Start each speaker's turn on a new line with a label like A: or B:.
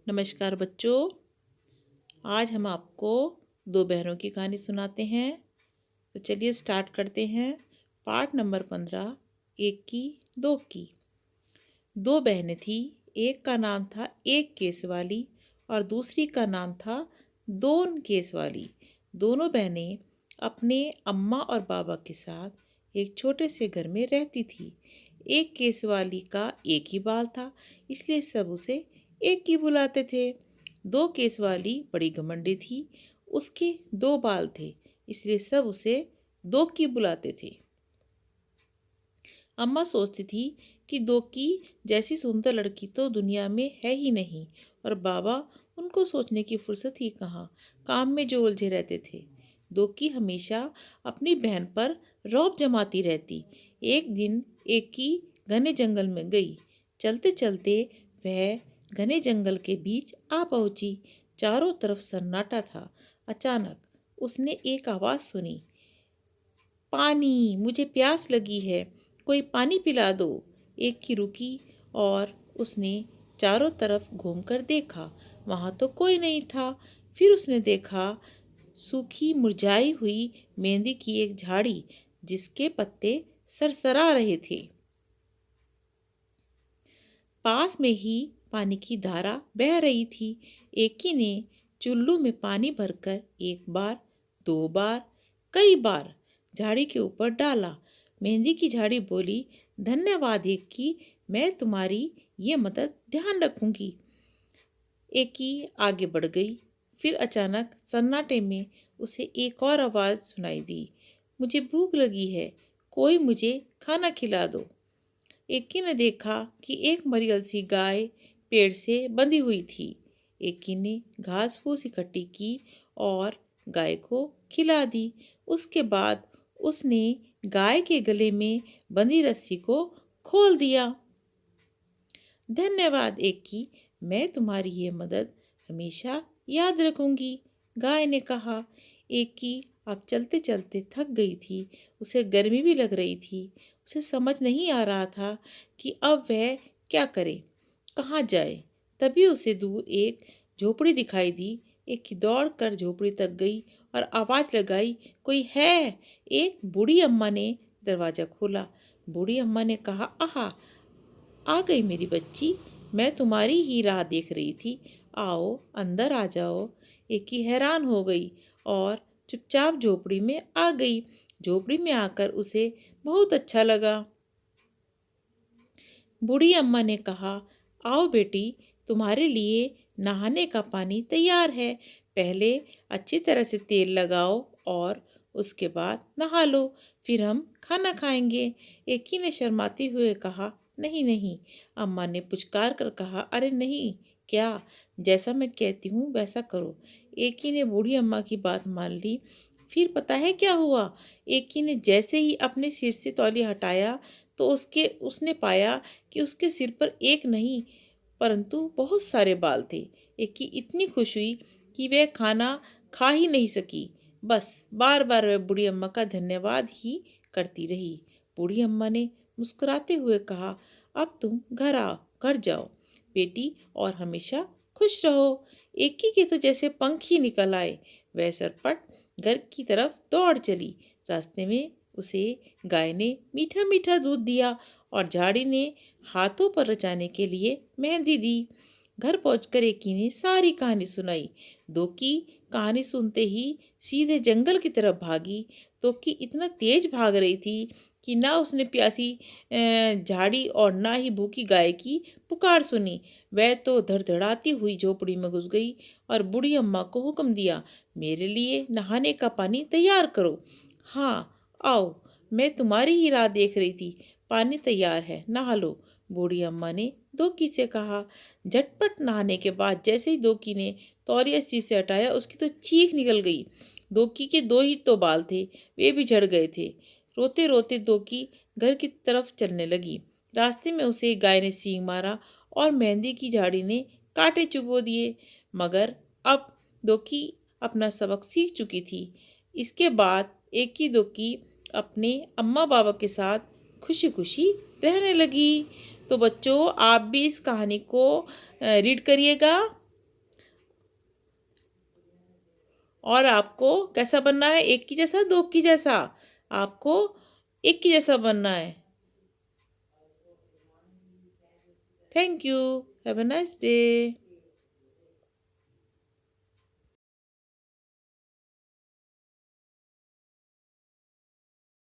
A: नमस्कार बच्चों। आज हम आपको दो बहनों की कहानी सुनाते हैं। तो चलिए स्टार्ट करते हैं। पार्ट नंबर 15, एक की दो की। दो बहनें थी। एक का नाम था एक केस वाली और दूसरी का नाम था दोन केस वाली। दोनों बहनें अपने अम्मा और बाबा के साथ एक छोटे से घर में रहती थी। एक केस वाली का एक ही बाल था, इसलिए सब उसे एक ही बुलाते थे। दो केस वाली बड़ी घमंडी थी। उसके दो बाल थे, इसलिए सब उसे दो की बुलाते थे। अम्मा सोचती थी कि दो की जैसी सुंदर लड़की तो दुनिया में है ही नहीं, और बाबा उनको सोचने की फुर्सत ही कहाँ, काम में जो उलझे रहते थे। दो की हमेशा अपनी बहन पर रौब जमाती रहती। एक दिन एक की घने जंगल में गई। चलते चलते वह घने जंगल के बीच आ पहुंची। चारों तरफ सन्नाटा था। अचानक उसने एक आवाज़ सुनी, पानी, मुझे प्यास लगी है, कोई पानी पिला दो। एक की रुकी और उसने चारों तरफ घूमकर देखा। वहाँ तो कोई नहीं था। फिर उसने देखा सूखी मुरझाई हुई मेहंदी की एक झाड़ी, जिसके पत्ते सरसरा रहे थे। पास में ही पानी की धारा बह रही थी। एकी ने चुल्लू में पानी भरकर एक बार, दो बार, कई बार झाड़ी के ऊपर डाला। मेहंदी की झाड़ी बोली, धन्यवाद एकी, मैं तुम्हारी ये मदद ध्यान रखूंगी। एकी आगे बढ़ गई। फिर अचानक सन्नाटे में उसे एक और आवाज़ सुनाई दी, मुझे भूख लगी है, कोई मुझे खाना खिला दो। एकी ने देखा कि एक मरियल सी गाय पेड़ से बंधी हुई थी। एकी ने घास फूस इकट्ठी की और गाय को खिला दी। उसके बाद उसने गाय के गले में बंधी रस्सी को खोल दिया। धन्यवाद एकी, मैं तुम्हारी ये मदद हमेशा याद रखूंगी, गाय ने कहा। एकी अब चलते चलते थक गई थी। उसे गर्मी भी लग रही थी। उसे समझ नहीं आ रहा था कि अब वह क्या करे, कहाँ जाए। तभी उसे दूर एक झोपड़ी दिखाई दी। एकी दौड़ कर झोपड़ी तक गई और आवाज़ लगाई, कोई है। एक बूढ़ी अम्मा ने दरवाज़ा खोला। बूढ़ी अम्मा ने कहा, आहा, आ गई मेरी बच्ची, मैं तुम्हारी ही राह देख रही थी, आओ अंदर आ जाओ। एकी हैरान हो गई और चुपचाप झोपड़ी में आ गई। झोपड़ी में आकर उसे बहुत अच्छा लगा। बूढ़ी अम्मा ने कहा, आओ बेटी, तुम्हारे लिए नहाने का पानी तैयार है। पहले अच्छी तरह से तेल लगाओ और उसके बाद नहा लो, फिर हम खाना खाएंगे। एकी ने शर्माते हुए कहा, नहीं नहीं। अम्मा ने पुचकार कर कहा, अरे नहीं, क्या, जैसा मैं कहती हूँ वैसा करो। एकी ने बूढ़ी अम्मा की बात मान ली। फिर पता है क्या हुआ? एकी ने जैसे ही अपने सिर से तौलिया हटाया तो उसने पाया कि उसके सिर पर एक नहीं परंतु बहुत सारे बाल थे। एकी इतनी खुश हुई कि वह खाना खा ही नहीं सकी। बस बार बार वह बूढ़ी अम्मा का धन्यवाद ही करती रही। बूढ़ी अम्मा ने मुस्कुराते हुए कहा, अब तुम घर जाओ बेटी, और हमेशा खुश रहो। एकी के तो जैसे पंख ही निकल आए। वह सरपट घर की तरफ दौड़ चली। रास्ते में उसे गाय ने मीठा मीठा दूध दिया और झाड़ी ने हाथों पर रचाने के लिए मेहंदी दी। घर पहुंचकर एकी ने सारी कहानी सुनाई। दो की कहानी सुनते ही सीधे जंगल की तरफ भागी। दो की इतना तेज भाग रही थी कि ना उसने प्यासी झाड़ी और ना ही भूखी गाय की पुकार सुनी। वह तो धड़धड़ाती हुई झोपड़ी में घुस गई और बूढ़ी अम्मा को हुक्म दिया, मेरे लिए नहाने का पानी तैयार करो। हाँ, आओ, मैं तुम्हारी ही राह देख रही थी, पानी तैयार है, नहा लो। बूढ़ी अम्मा ने दोकी से कहा। झटपट नहाने के बाद जैसे ही दोकी ने तौलिया सी से हटाया, उसकी तो चीख निकल गई। दोकी के दो ही तो बाल थे, वे भी झड़ गए थे। रोते रोते दोकी घर की तरफ चलने लगी। रास्ते में उसे एक गाय ने सींग मारा और मेहंदी की झाड़ी ने कांटे चुभो दिए। मगर अब दोकी अपना सबक सीख चुकी थी। इसके बाद एक ही दोकी अपने अम्मा बाबा के साथ खुशी खुशी रहने लगी। तो बच्चों, आप भी इस कहानी को रीड करिएगा। और आपको कैसा बनना है, एक की जैसा, दो की जैसा? आपको एक की जैसा बनना है। Thank you. Have a nice day.